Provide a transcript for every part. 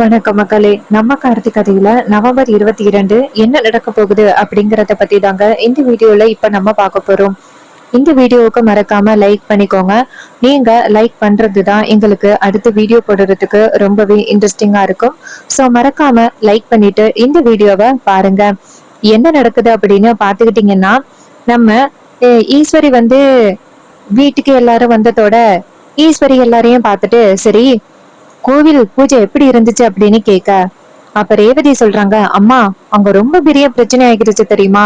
வணக்கம் மக்களே. நம்ம கார்த்தி கதையில நவம்பர் 22 என்ன நடக்க போகுது அப்படிங்கறத பத்தி தாங்க இந்த வீடியோல இப்ப நம்ம பார்க்க போறோம். இந்த வீடியோவுக்கு மறக்காம லைக் பண்ணிக்கோங்க. நீங்க லைக் பண்றதுதான் எங்களுக்கு அடுத்த வீடியோ போடுறதுக்கு ரொம்பவே இன்ட்ரெஸ்டிங்கா இருக்கும். சோ மறக்காம லைக் பண்ணிட்டு இந்த வீடியோவை பாருங்க. என்ன நடக்குது அப்படின்னு பாத்துக்கிட்டீங்கன்னா, நம்ம ஈஸ்வரி வந்து வீட்டுக்கு எல்லாரும் வந்ததோட ஈஸ்வரி எல்லாரையும் பார்த்துட்டு சரி கோவில் பூஜை எப்படி இருந்துச்சு அப்படின்னு கேட்க, அப்ப ரேவதி சொல்றாங்க, அம்மா அங்க ரொம்ப பெரிய பிரச்சனை ஆகிருச்சு தெரியுமா?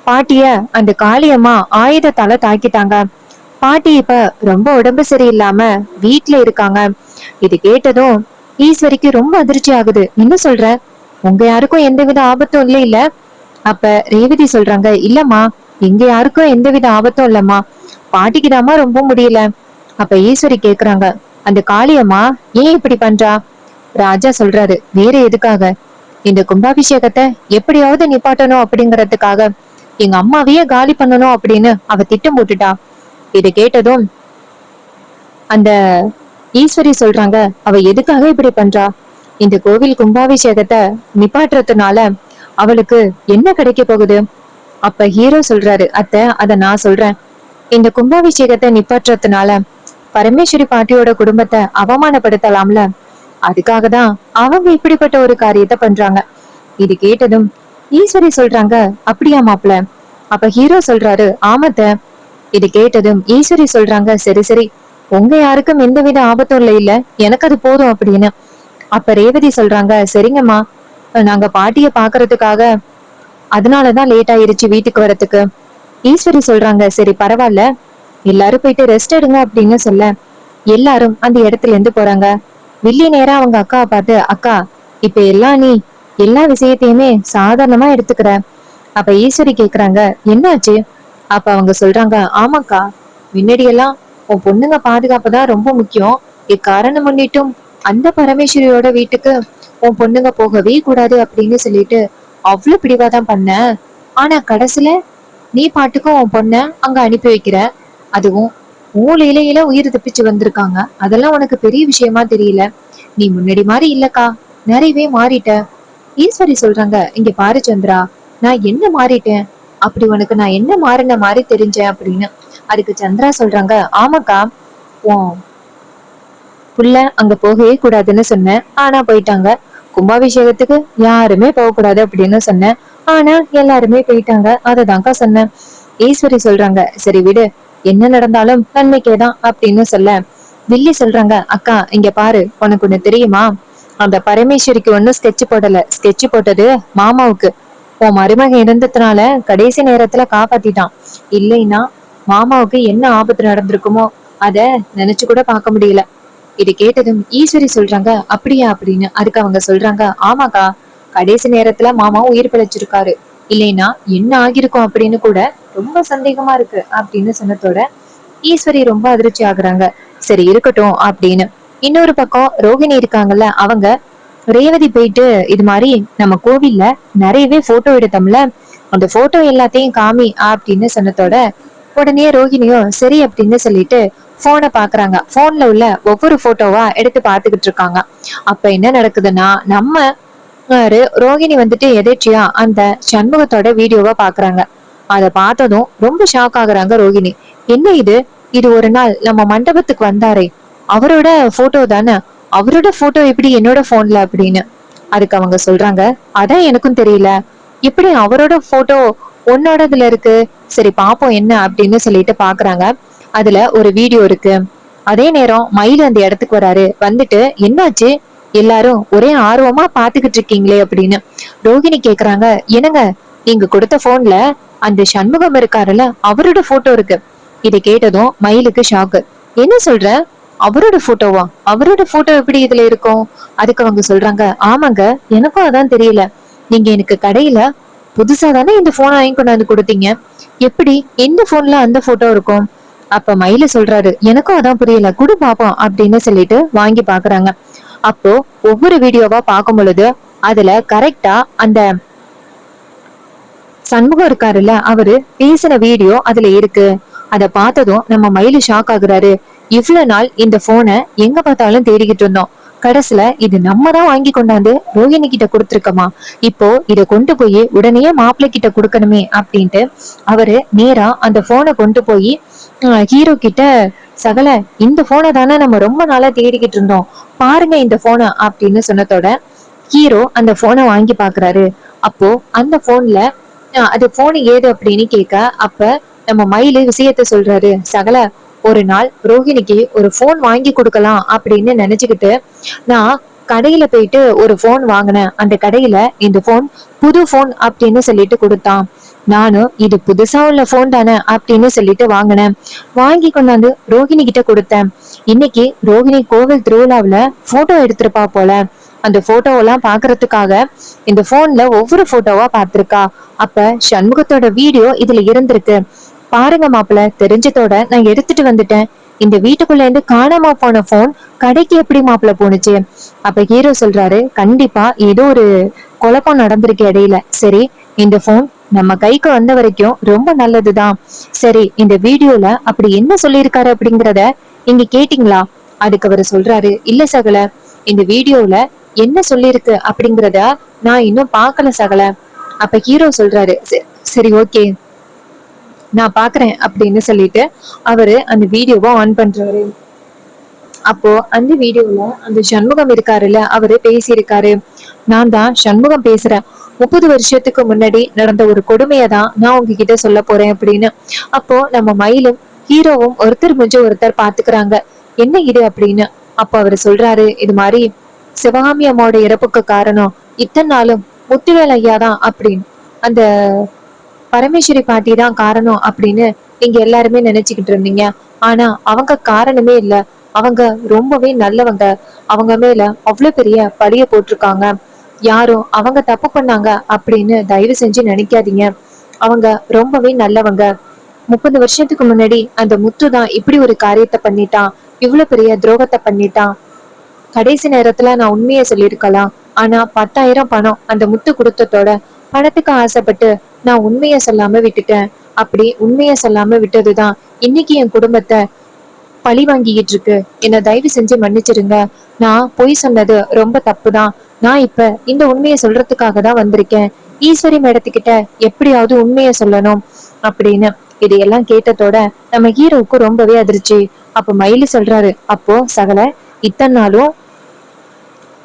பாட்டிய அந்த காளியம்மா ஆயுதத்தால தாக்கிட்டாங்க. பாட்டி இப்ப ரொம்ப உடம்பு சரியில்லாம வீட்டுல இருக்காங்க. இது கேட்டதும் ஈஸ்வரிக்கு ரொம்ப அதிர்ச்சி ஆகுது. என்ன சொல்ற? உங்க யாருக்கும் எந்தவித ஆபத்தும் இல்ல? அப்ப ரேவதி சொல்றாங்க, இல்லம்மா, எங்க யாருக்கும் எந்தவித ஆபத்தும் இல்லம்மா, பாட்டிக்குதாம்மா ரொம்ப முடியல. அப்ப ஈஸ்வரி கேக்குறாங்க, அந்த காளியம்மா ஏன் இப்படி பண்றா? ராஜா சொல்றாரு, வேற எதுக்காக? இந்த கும்பாபிஷேகத்தை எப்படியாவது நிப்பாட்டணும் அப்படிங்கறதுக்காக எங்க அம்மாவையே காலி பண்ணணும் அப்படின்னு அவ திட்டம் போட்டுட்டா. இதை கேட்டதும் அந்த ஈஸ்வரி சொல்றாங்க, அவ எதுக்காக இப்படி பண்றா? இந்த கோவில் கும்பாபிஷேகத்தை நிப்பாட்டுறதுனால அவளுக்கு என்ன கிடைக்க போகுது? அப்ப ஹீரோ சொல்றாரு, அத்தை அத நான் சொல்றேன். இந்த கும்பாபிஷேகத்தை நிப்பாட்டுறதுனால பரமேஸ்வரி பாட்டியோட குடும்பத்தை அவமானப்படுத்தலாம்ல, அதுக்காக தான் அவங்க இப்படிப்பட்ட ஒரு காரியத்தை பண்றாங்க. இது கேட்டதும் ஈஸ்வரி சொல்றாங்க, அப்படியா மாப்ள? அப்ப ஹீரோ சொல்றாரு, ஆமத்த. இது கேட்டதும் ஈஸ்வரி சொல்றாங்க, சரி சரி, உங்க யாருக்கும் எந்தவித ஆபத்தும் இல்ல எனக்கு அது போதும் அப்படின்னு. அப்ப ரேவதி சொல்றாங்க, சரிங்கம்மா, நாங்க பாட்டிய பாக்குறதுக்காக அதனாலதான் லேட் ஆயிருச்சு வீட்டுக்கு வரதுக்கு. ஈஸ்வரி சொல்றாங்க, சரி பரவாயில்ல, எல்லாரும் போயிட்டு ரெஸ்ட் எடுங்க அப்படின்னு சொல்ல எல்லாரும் அந்த இடத்துல இருந்து போறாங்க. வில்லி நேரா அவங்க அக்காவை பார்த்து, அக்கா இப்ப எல்லாம் நீ எல்லா விஷயத்தையுமே சாதாரணமா எடுத்துக்கிற. அப்ப ஈஸ்வரி கேக்குறாங்க, என்னாச்சு? அப்ப அவங்க சொல்றாங்க, ஆமாக்கா, முன்னாடி எல்லாம் உன் பொண்ணுங்க பாதுகாப்புதான் ரொம்ப முக்கியம், இக்காரணம் முன்னிட்டும் அந்த பரமேஸ்வரியோட வீட்டுக்கு உன் பொண்ணுங்க போகவே கூடாது அப்படின்னு சொல்லிட்டு அவ்வளவு பிடிவாதான் பண்ண. ஆனா கடைசியில நீ பாட்டுக்கும் உன் பொண்ண அங்க அனுப்பி வைக்கிற. அதுவும் மூலையில உயிர் தப்பிச்சு வந்திருக்காங்க. அதெல்லாம் உனக்கு பெரிய விஷயமா தெரியல. நீ முன்னாடி மாதிரி இல்லக்கா, நிறையவே மாறிட்ட. ஈஸ்வரி சொல்றாங்க, இங்க பாரு சந்திரா, நான் என்ன மாறிட்டேன்? அப்படி உனக்கு நான் என்ன மாறின மாதிரி தெரிஞ்சேன் அப்படின்னு. அதுக்கு சந்திரா சொல்றாங்க, ஆமாக்கா, உன் புள்ள அங்க போகவே கூடாதுன்னு சொன்னேன், ஆனா போயிட்டாங்க. கும்பாபிஷேகத்துக்கு யாருமே போக கூடாது அப்படின்னு சொன்னேன், ஆனா எல்லாருமே போயிட்டாங்க. அததான்க்கா சொன்னேன். ஈஸ்வரி சொல்றாங்க, சரி விடு, என்ன நடந்தாலும் நன்மைக்கேதான் அப்படின்னு சொல்ல வில்லி சொல்றாங்க, அக்கா இங்க பாரு, உனக்கு ஒண்ணு தெரியுமா? அந்த பரமேஸ்வரிக்கு ஒன்னும் ஸ்கெட்ச் போடல, ஸ்கெட்ச் போட்டது மாமாவுக்கு. உன் மருமகன் இருந்ததுனால கடைசி நேரத்துல காப்பாத்திட்டான். இல்லைன்னா மாமாவுக்கு என்ன ஆபத்து நடந்திருக்குமோ அத நினைச்சு கூட பார்க்க முடியல. இது கேட்டதும் ஈஸ்வரி சொல்றாங்க, அப்படியா அப்படின்னு. அதுக்கு அவங்க சொல்றாங்க, ஆமாக்கா, கடைசி நேரத்துல மாமா உயிர் பிழைச்சிருக்காரு, இல்லைன்னா என்ன ஆகிருக்கும் அப்படின்னு கூட ரொம்ப சந்தேகமா இருக்கு அப்படின்னு சொன்னதோட ஈஸ்வரி ரொம்ப அதிர்ச்சி ஆகுறாங்க. சரி இருக்கட்டும் அப்படின்னு. இன்னொரு பக்கம் ரோஹிணி இருக்காங்கல்ல, அவங்க ரேவதி போயிட்டு இது மாதிரி நம்ம கோவில்ல நிறையவே போட்டோ எடுத்தோம்ல, அந்த போட்டோ எல்லாத்தையும் காமி அப்படின்னு சொன்னதோட உடனே ரோஹிணியும் சரி அப்படின்னு சொல்லிட்டு போனை பாக்குறாங்க. போன்ல உள்ள ஒவ்வொரு போட்டோவா எடுத்து பாத்துக்கிட்டு இருக்காங்க. அப்ப என்ன நடக்குதுன்னா, நம்ம ரோகிணி வந்துட்டு எதேச்சியா அந்த சண்முகத்தோட வீடியோவை பாக்குறாங்க. அத பார்த்ததும் ரொம்ப ஷாக் ஆகுறாங்க ரோகிணி. என்ன இது? இது ஒரு நாள் நம்ம மண்டபத்துக்கு வந்தாரே அவரோட போட்டோ தானே, அவரோட போட்டோ எப்படி என்னோட போன்ல அப்படின்னு. அதுக்கு அவங்க சொல்றாங்க, அதான் எனக்கும் தெரியல, எப்படி அவரோட போட்டோ உன்னோடதுல இருக்கு? சரி பாப்போம் என்ன அப்படின்னு சொல்லிட்டு பாக்குறாங்க. அதுல ஒரு வீடியோ இருக்கு. அதே நேரம் மயில் அந்த இடத்துக்கு வராரு. வந்துட்டு என்னாச்சு, எல்லாரும் ஒரே ஆர்வமா பாத்துக்கிட்டு இருக்கீங்களே அப்படின்னு. ரோகிணி கேக்குறாங்க, என்னங்க, நீங்க கொடுத்த போன்ல அந்த சண்முகம் இருக்காருல்ல, அவரோட போட்டோ இருக்கு. இதை கேட்டதும் மயிலுக்கு ஷாக்கு. என்ன சொல்ற? அவரோட போட்டோவா? அவரோட போட்டோ எப்படி இதுல இருக்கும்? அதுக்கு அவங்க சொல்றாங்க, ஆமாங்க, எனக்கும் அதான் தெரியல. நீங்க எனக்கு கடையில புதுசா தானே இந்த போனை வாங்கி கொண்டாந்து கொடுத்தீங்க, எப்படி எந்த போன்ல அந்த போட்டோ இருக்கும்? அப்ப மயில சொல்றாரு, எனக்கும் அதான் புரியல, குடு பாப்போம் அப்படின்னு சொல்லிட்டு வாங்கி பாக்குறாங்க. அப்போ ஒவ்வொரு வீடியோவா பார்க்கும் பொழுது அதுல கரெக்டா அந்த சண்முகம் இருக்காருல்ல, அவரு பேசின வீடியோ அதுல இருக்கு. அதை பார்த்ததும் நம்ம மயிலு ஷாக் ஆகுறாரு. இவ்வளவு நாள் இந்த போனை எங்க பார்த்தாலும் தேடிக்கிட்டு இருந்தோம், கடைசில இது நம்ம தான் வாங்கி கொண்டாந்து ரோஹிணி கிட்ட கொடுத்துருக்கோமா, இப்போ இதை கொண்டு போய் உடனே மாப்பிள்ளை கிட்ட கொடுக்கணுமே அப்படின்ட்டு அவரு நேரா அந்த போனை கொண்டு போய் ஹீரோ கிட்ட, சகல இந்த போனை தானே நம்ம ரொம்ப நாளா தேடிக்கிட்டு இருந்தோம், பாருங்க இந்த போனை அப்படின்னு சொன்னதோட ஹீரோ அந்த போனை வாங்கி பாக்குறாரு. அப்போ அந்த போன்ல அது போன் ஏது அப்படின்னு கேட்க, அப்ப நம்ம மயிலு விஷயத்த சொல்றாரு. சகல ஒரு நாள் ரோஹிணிக்கு ஒரு போன் வாங்கி கொடுக்கலாம் அப்படின்னு நினைச்சுக்கிட்டு நான் கடையில போயிட்டு ஒரு போன் வாங்கினேன். அந்த கடையில இந்த போன் புது போன் அப்படின்னு சொல்லிட்டு கொடுத்தான். நானும் இது புதுசா உள்ள போன் தானே அப்படின்னு சொல்லிட்டு வாங்கினேன். வாங்கி கொண்டாந்து ரோஹிணி கிட்ட கொடுத்தேன். இன்னைக்கு ரோஹிணி கோவில் திருவிழாவுல போட்டோ எடுத்திருப்பா போல. அந்த போட்டோவெல்லாம் பாக்குறதுக்காக இந்த போன்ல ஒவ்வொரு போட்டோவா பார்த்திருக்கா. அப்ப சண்முகத்தோட வீடியோ இதுல இருந்திருக்கு. பாருங்க மாப்பிள்ள, தெரிஞ்சதோட நான் எடுத்துட்டு வந்துட்டேன். இந்த வீட்டுக்குள்ள இருந்து காணாம போன போன் கடைக்கு எப்படி மாப்பிள்ள போனுச்சு? அப்ப ஹீரோ சொல்றாரு, கண்டிப்பா ஏதோ ஒரு குழப்பம் நடந்திருக்கு இடையில. சரி, இந்த போன் நம்ம கைக்கு வந்த வரைக்கும் ரொம்ப நல்லதுதான். சரி, இந்த வீடியோல அப்படி என்ன சொல்லியிருக்காரு அப்படிங்கறத நீங்க கேட்டீங்களா? அதுக்கு அவர் சொல்றாரு, இல்ல சகல, இந்த வீடியோல என்ன சொல்லிருக்கு அப்படிங்கறத நான் இன்னும் பாக்கல சகல. அப்ப ஹீரோ சொல்றாரு, சரி ஓகே நான் பாக்குறேன் அப்படின்னு சொல்லிட்டு அவரு அந்த வீடியோவை ஆன் பண்றாரு. அப்போ அந்த வீடியோல அந்த சண்முகம் இருக்காருல்ல, அவரு பேசியிருக்காரு. நான் தான் சண்முகம் பேசுறேன். 30 வருஷத்துக்கு முன்னாடி நடந்த ஒரு கொடுமையை தான் நான் உங்ககிட்ட சொல்ல போறேன் அப்படின்னு. அப்போ நம்ம மயிலும் ஹீரோவும் ஒருத்தர் முடிஞ்ச ஒருத்தர் பாத்துக்கிறாங்க. என்ன இது அப்படின்னு. அப்போ அவரு சொல்றாரு, இது மாதிரி சிவகாமி அம்மாவோட இறப்புக்கு காரணம் இத்தனை நாளும் முத்துவேல் ஐயா தான் அப்படின்னு, அந்த பரமேஸ்வரி பாட்டி தான் காரணம் அப்படின்னு நீங்க எல்லாருமே நினைச்சுக்கிட்டு இருந்தீங்க. ஆனா அவங்க காரணமே இல்ல. அவங்க ரொம்பவே நல்லவங்க. அவங்க மேல அவ்வளவு பெரிய பழிய போட்டிருக்காங்க. யாரும் அவங்க தப்பு பண்ணாங்க அப்படின்னு தயவு செஞ்சு நினைக்காதீங்க. அவங்க ரொம்பவே நல்லவங்க. 30 வருஷத்துக்கு முன்னாடி அந்த முத்து தான் இப்படி ஒரு காரியத்தை பண்ணிட்டான், இவ்வளவு பெரிய துரோகத்தை பண்ணிட்டான். கடைசி நேரத்துல நான் உண்மையை சொல்லியிருக்கலாம். ஆனா 10,000 பணம் அந்த முத்து கொடுத்ததோட பணத்துக்கு ஆசைப்பட்டு நான் உண்மைய சொல்லாம விட்டுட்டேன். அப்படி உண்மைய சொல்லாம விட்டதுதான் இன்னைக்கு என் குடும்பத்தை பழி வாங்கிக்கிட்டு இருக்கு. என்ன தயவு செஞ்சு மன்னிச்சிருங்க. நான் பொய் சொன்னது ரொம்ப தப்புதான். நான் இப்ப இந்த உண்மையை சொல்றதுக்காக தான் வந்திருக்கேன். ஈஸ்வரி மேடத்துக்கிட்ட எப்படியாவது உண்மைய சொல்லணும் அப்படின்னு. இதையெல்லாம் கேட்டதோட நம்ம ஹீரோவுக்கு ரொம்பவே அதிர்ச்சி. அப்ப மயிலு சொல்றாரு, அப்போ சகல இத்தனை நாளும்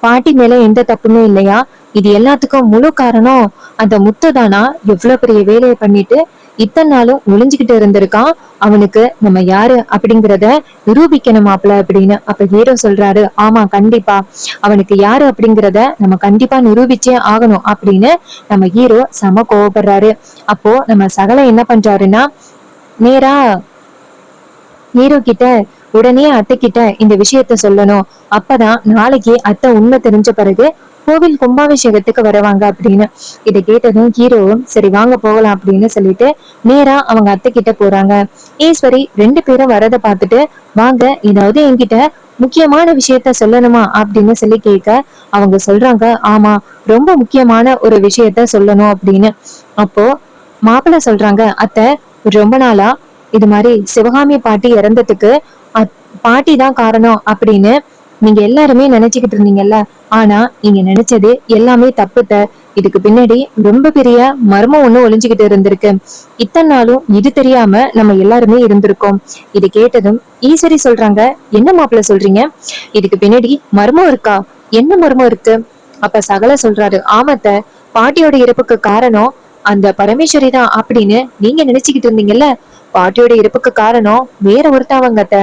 பாட்டி மேல எந்த தப்புமே இல்லையா? இது எல்லாத்துக்கும் முழு காரணம் அந்த முத்துதானா? எவ்வளவு பெரிய வேலையை பண்ணிட்டு இத்தனை நாளும் ஒளிஞ்சுக்கிட்டு இருந்திருக்கான். அவனுக்கு நம்ம யாரு அப்படிங்கிறத நிரூபிக்கணுமாப்ல அப்படின்னு. அப்ப ஹீரோ சொல்றாரு, ஆமா கண்டிப்பா அவனுக்கு யாரு அப்படிங்கிறத நம்ம கண்டிப்பா நிரூபிச்சே ஆகணும் அப்படின்னு நம்ம ஹீரோ செம கோவப்படுறாரு. அப்போ நம்ம சகல என்ன பண்றாருன்னா, நேரா ஹீரோ கிட்ட உடனே அத்தை கிட்ட இந்த விஷயத்த சொல்லணும். அப்பதான் நாளைக்கு அத்தை உண்மை தெரிஞ்ச பிறகு கோவில் கும்பாபிஷேகத்துக்கு வருவாங்க அப்படின்னு. இதை கேட்டதும் ஹீரோவும் சரி வாங்க போகலாம் அப்படின்னு சொல்லிட்டு நேரா அவங்க அத்தை கிட்ட போறாங்க. ஈஸ்வரி 2 பேரும் வரத பார்த்துட்டு, வாங்க ஏதாவது என்கிட்ட முக்கியமான விஷயத்த சொல்லணுமா அப்படின்னு சொல்லி கேட்க, அவங்க சொல்றாங்க, ஆமா ரொம்ப முக்கியமான ஒரு விஷயத்த சொல்லணும் அப்படின்னு. அப்போ மாப்பிள்ள சொல்றாங்க, அத்தை ரொம்ப நாளா இது மாதிரி சிவகாமி பாட்டி இறந்ததுக்கு பாட்டி தான் காரணம் அப்படின்னு நீங்க எல்லாருமே நினைச்சுக்கிட்டு இருந்தீங்கல்ல. ஆனா நீங்க நினைச்சது எல்லாமே தப்புத்த. இதுக்கு பின்னாடி ரொம்ப பெரிய மர்மம் ஒண்ணு ஒளிஞ்சுக்கிட்டு இருந்திருக்கு. இத்தனை நாளும் இது தெரியாம நம்ம எல்லாருமே இருந்திருக்கோம். இது கேட்டதும் ஈஸ்வரி சொல்றாங்க, என்ன மாப்பிள்ள சொல்றீங்க? இதுக்கு பின்னாடி மர்மம் இருக்கா? என்ன மர்மம் இருக்கு? அப்ப சகல சொல்றாரு, ஆமத்த, பாட்டியோட இறப்புக்கு காரணம் அந்த பரமேஸ்வரி தான் அப்படின்னு நீங்க நினைச்சுக்கிட்டு இருந்தீங்கல்ல. பாட்டியோட இறப்புக்கு காரணம் வேற ஒருத்தவங்கத்த.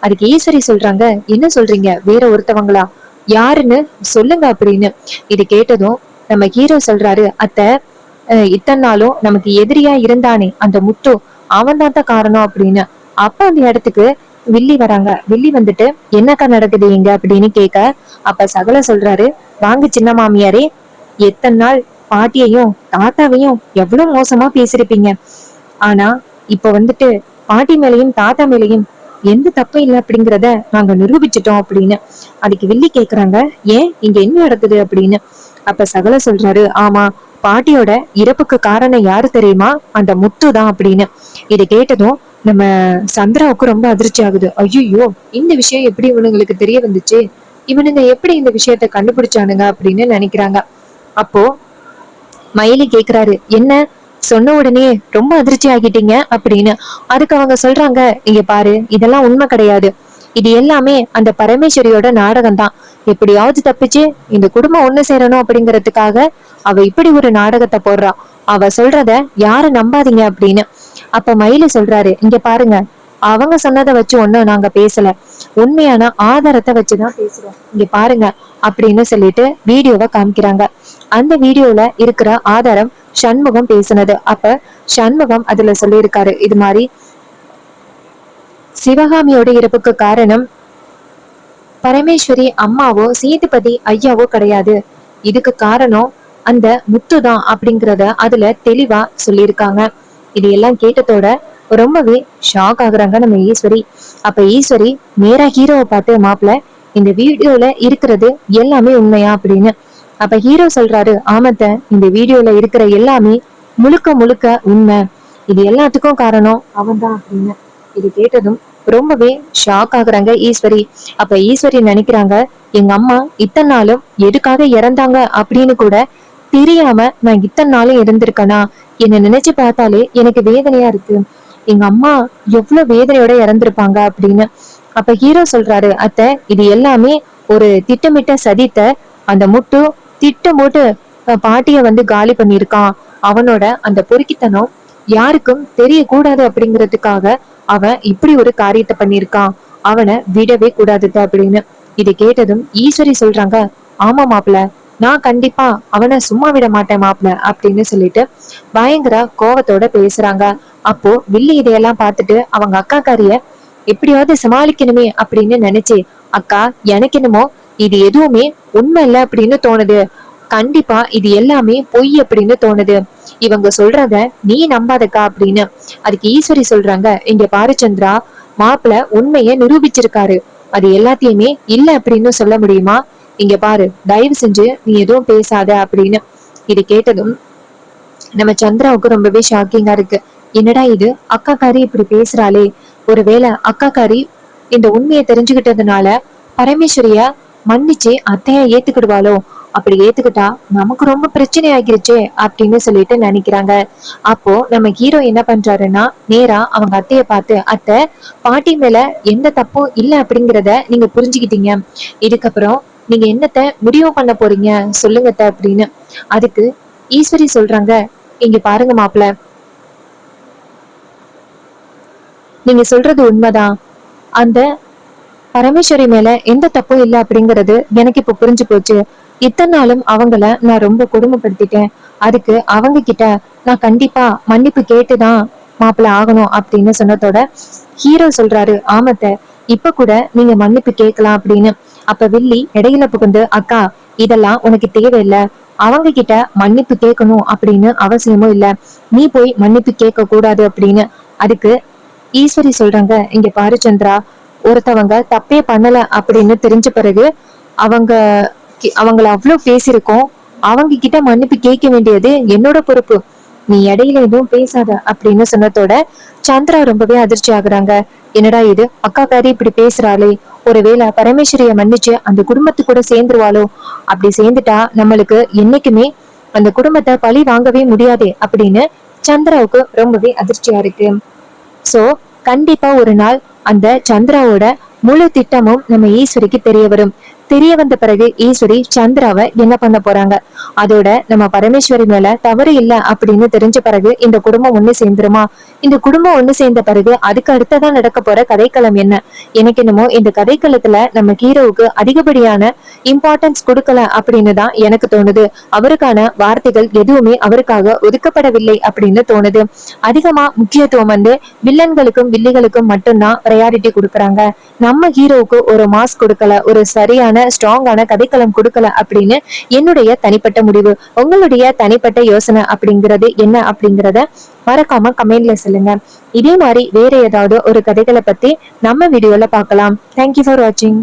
அதுக்கு ஈஸ்வரி சொல்றாங்க, என்ன சொல்றீங்க வேற ஒருத்தவங்களா? யாருன்னு சொல்லுங்க அப்படின்னு. இது கேட்டதும் நம்ம ஹீரோ சொல்றாரு, அத்த இத்தனை நாளும் நமக்கு எதிரியா இருந்தானே அந்த முத்து, அவன் தான் காரணம் அப்படின்னு. அப்ப அந்த இடத்துக்கு வில்லி வராங்க. வில்லி வந்துட்டு என்னக்கா நடக்குது எங்க அப்படின்னு கேட்க, அப்ப சகல சொல்றாரு, வாங்க சின்ன மாமியாரே, எத்தனை நாள் பாட்டியையும் தாத்தாவையும் எவ்வளவு மோசமா பேசிருப்பீங்க. ஆனா இப்ப வந்துட்டு பாட்டி மேலையும் தாத்தா மேலையும் எந்த தப்பும் இல்லை அப்படிங்கிறத நாங்க நிரூபிச்சிட்டோம் அப்படின்னு. அதுக்கு வில்லி கேக்குறாங்க, ஏன் இங்க என்ன நடக்குது அப்படின்னு. அப்ப சகல சொல்றாரு, ஆமா பாட்டியோட இறப்புக்கு காரணம் யாரு தெரியுமா? அந்த முத்து தான் அப்படின்னு. இதை கேட்டதும் நம்ம சந்திராவுக்கு ரொம்ப அதிர்ச்சி ஆகுது. ஐயோ, இந்த விஷயம் எப்படி இவனுங்களுக்கு தெரிய வந்துச்சு, இவனுங்க எப்படி இந்த விஷயத்த கண்டுபிடிச்சானுங்க அப்படின்னு நினைக்கிறாங்க. அப்போ மயிலி கேக்குறாரு, என்ன சொன்ன உடனே ரொம்ப அதிர்ச்சி ஆகிட்டீங்க அப்படின்னு. அதுக்கு அவங்க சொல்றாங்க, இங்க பாரு, இதெல்லாம் உண்மை கிடையாது. இது எல்லாமே அந்த பரமேஸ்வரியோட நாடகம் தான். எப்படியாவது தப்பிச்சு இந்த குடும்பம் ஒண்ணு சேரணும் அப்படிங்கறதுக்காக அவ இப்படி ஒரு நாடகத்தை போடுறா. அவ சொல்றத யாரும் நம்பாதீங்க அப்படின்னு. அப்ப மயிலு சொல்றாரு, இங்க பாருங்க, அவங்க சொன்னதை வச்சு ஒண்ணும் நாங்க பேசல, உண்மையான ஆதாரத்தை வச்சுதான் பேசுறோம், இங்க பாருங்க அப்படின்னு சொல்லிட்டு வீடியோவை காமிக்கிறாங்க. அந்த வீடியோல இருக்கிற ஆதாரம் சண்முகம் பேசுனது. அப்ப சண்முகம் அதுல சொல்லியிருக்காரு, இது மாதிரி சிவகாமியோட இறப்புக்கு காரணம் பரமேஸ்வரி அம்மாவோ சேதுபதி ஐயாவோ கிடையாது, இதுக்கு காரணம் அந்த முத்துதான் அப்படிங்கறத அதுல தெளிவா சொல்லியிருக்காங்க. இது எல்லாம் கேட்டதோட ரொம்பவே ஷாக் ஆகுறாங்க நம்ம ஈஸ்வரி. அப்ப ஈஸ்வரி நேரா ஹீரோவை பார்த்து, மாப்பிள்ள, இந்த வீடியோல இருக்கிறது எல்லாமே உண்மையா அப்படின்னு. அப்ப ஹீரோ சொல்றாரு, ஆமத்த, இந்த வீடியோல இருக்கிற எல்லாமே முழுக்க முழுக்க உண்மை, இது எல்லாத்துக்கும் காரணம் அவன்தான் அப்படின்னு. இது கேட்டதும் ரொம்பவே ஷாக் ஆகுறாங்க ஈஸ்வரி. அப்ப ஈஸ்வரி நினைக்கிறாங்க, எங்க அம்மா இத்தனை நாளும் எதுக்காக இறந்தாங்க அப்படின்னு கூட தெரியாம நான் இத்தனை நாளும் இருந்திருக்கேனா, என்ன நினைச்சு பார்த்தாலே எனக்கு வேதனையா இருக்கு, எங்க அம்மா எவ்வளவு வேதனையோட இறந்திருப்பாங்க அப்படின்னு. அப்ப ஹீரோ சொல்றாரு, அத்தை, இது எல்லாமே ஒரு திட்டமிட்ட சதித்த அந்த முட்டு திட்டம் போட்டு பாட்டிய வந்து காலி பண்ணிருக்கான். அவனோட அந்த பொறுக்கித்தனம் யாருக்கும் தெரியக்கூடாது அப்படிங்கிறதுக்காக அவன் இப்படி ஒரு காரியத்தை பண்ணிருக்கான், அவனை விடவே கூடாது அப்படின்னு. இது கேட்டதும் ஈஸ்வரி சொல்றாங்க, ஆமா மாப்பிள்ள, நான் கண்டிப்பா அவனை சும்மா விட மாட்டேன் மாப்பிள்ள அப்படின்னு சொல்லிட்டு பயங்கர கோவத்தோட பேசுறாங்க. அப்போ வில்லி இதையெல்லாம் பார்த்துட்டு அவங்க அக்காக்காரிய எப்படியாவது சமாளிக்கணுமே அப்படின்னு நினைச்சு, அக்கா, எனக்கு என்னமோ இது எதுவுமே உண்மை இல்ல அப்படின்னு தோணுது, கண்டிப்பா இது எல்லாமே பொய் அப்படின்னு தோணுது, இவங்க சொல்றத நீ நம்பாதக்கா அப்படின்னு. அதுக்கு ஈஸ்வரி சொல்றாங்க, இங்க பாரு சந்திரா, மாப்பிள்ள உண்மைய நிரூபிச்சிருக்காரு, அது எல்லாத்தையுமே இல்ல அப்படின்னு சொல்ல முடியுமா, இங்க பாரு, தயவு செஞ்சு நீ எதுவும் பேசாத அப்படின்னு. இது கேட்டதும் நம்ம சந்திராவுக்கு ரொம்பவே ஷாக்கிங்கா இருக்கு. என்னடா இது, அக்காக்காரி இப்படி பேசுறாளே, ஒருவேளை அக்காக்காரி இந்த உண்மையை தெரிஞ்சுக்கிட்டதுனால பரமேஸ்வரிய மன்னிச்சு அத்தைய ஏத்துக்கிடுவாளோ, அப்படி ஏத்துக்கிட்டா நமக்கு ரொம்ப பிரச்சனை ஆகிருச்சே அப்படின்னு சொல்லிட்டு நினைக்கிறாங்க. அப்போ நம்ம ஹீரோ என்ன பண்றாருன்னா, நேரா அவங்க அத்தைய பார்த்து, அத்தை, பாட்டி மேல எந்த தப்பும் இல்ல அப்படிங்கிறத நீங்க புரிஞ்சுக்கிட்டீங்க, இதுக்கப்புறம் நீங்க என்னத்த முடிவு பண்ண போறீங்க சொல்லுங்க அப்படின்னு. அதுக்கு ஈஸ்வரி சொல்றாங்க, இங்க பாருங்க மாப்பிள்ள, நீங்க சொல்றது உண்மைதான், அந்த பரமேஸ்வரி மேல எந்த தப்பும் இல்லை அப்படிங்கறது எனக்கு இப்ப புரிஞ்சு போச்சு, இத்தனை நாளும் அவங்கள நான் ரொம்ப கொடுமைப்படுத்திட்டேன், அதுக்கு அவங்க கிட்ட நான் கண்டிப்பா மன்னிப்பு கேட்டுதான் மாப்பிள்ள ஆகணும் அப்படின்னு சொன்னதோட ஹீரோ சொல்றாரு, ஆமத்த, இப்ப கூட நீங்க மன்னிப்பு கேட்கலாம் அப்படின்னு. அப்ப வில்லி இடையில புகுந்து, அக்கா, இதெல்லாம் உனக்கு தேவையில்லை, அவங்க கிட்ட மன்னிப்பு கேட்கணும் அப்படின்னு அவசியமும் இல்ல, நீ போய் மன்னிப்பு கேட்க கூடாது அப்படின்னு. அதுக்கு ஈஸ்வரி சொல்றாங்க, இங்க பாரு சந்திரா, ஒருத்தவங்க தப்பே பண்ணல அப்படின்னு தெரிஞ்ச பிறகு அவங்க அவங்கள அவ்வளவு பேசிருக்கோம், அவங்க கிட்ட மன்னிப்பு கேட்க வேண்டியது என்னோட பொறுப்பு, நீ இடையில எதுவும் பேசாத அப்படின்னு சொன்னதோட சந்திரா ரொம்பவே அதிர்ச்சி ஆகுறாங்க. என்னடா இது, அக்காக்காரி இப்படி பேசுறாளே, ஒருவேளை பரமேஸ்வரிய மன்னிச்சு அந்த குடும்பத்து கூட சேர்ந்துருவாளோ, அப்படி சேர்ந்துட்டா நம்மளுக்கு என்னைக்குமே அந்த குடும்பத்தை பழி வாங்கவே முடியாது அப்படின்னு சந்திராவுக்கு ரொம்பவே அதிர்ச்சியா இருக்கு. சோ கண்டிப்பா ஒரு நாள் அந்த சந்திராவோட முழு திட்டமும் நம்ம ஈஸ்வரிக்கு தெரிய வரும். தெரிய வந்த பிறகு ஈஸ்வரி சந்திராவை என்ன பண்ண போறாங்க, அதோட நம்ம பரமேஸ்வரி மேல தவறு இல்ல அப்படின்னு தெரிஞ்ச பிறகு இந்த குடும்பம் ஒண்ணு சேர்ந்துருமா, இந்த குடும்பம் ஒண்ணு சேர்ந்த பிறகு அதுக்கு அடுத்ததான் நடக்க போற கதைக்களம் என்ன, எனக்கு என்னமோ இந்த கதைக்களத்துல நம்ம ஹீரோவுக்கு அதிகப்படியான இம்பார்ட்டன்ஸ் கொடுக்கல அப்படின்னு தான் எனக்கு தோணுது, அவருக்கான வார்த்தைகள் எதுவுமே அவருக்காக ஒதுக்கப்படவில்லை அப்படின்னு தோணுது, அதிகமா முக்கியத்துவம் வந்து வில்லன்களுக்கும் வில்லிகளுக்கும் மட்டும்தான் ப்ரையாரிட்டி கொடுக்கறாங்க, நம்ம ஹீரோவுக்கு ஒரு மாஸ் கொடுக்கல, ஒரு சரியான ஸ்ட்ராங்கான கதைக்களம் கொடுக்கல அப்படின்னு என்னுடைய தனிப்பட்ட முடிவு. உங்களுடைய தனிப்பட்ட யோசனை அப்படிங்கிறது என்ன அப்படிங்கறத மறக்காம கமெண்ட்ல சொல்லுங்க. இதே மாதிரி வேற ஏதாவது ஒரு கதைகளை பத்தி நம்ம வீடியோல பார்க்கலாம். தேங்க்யூ ஃபார் வாட்சிங்.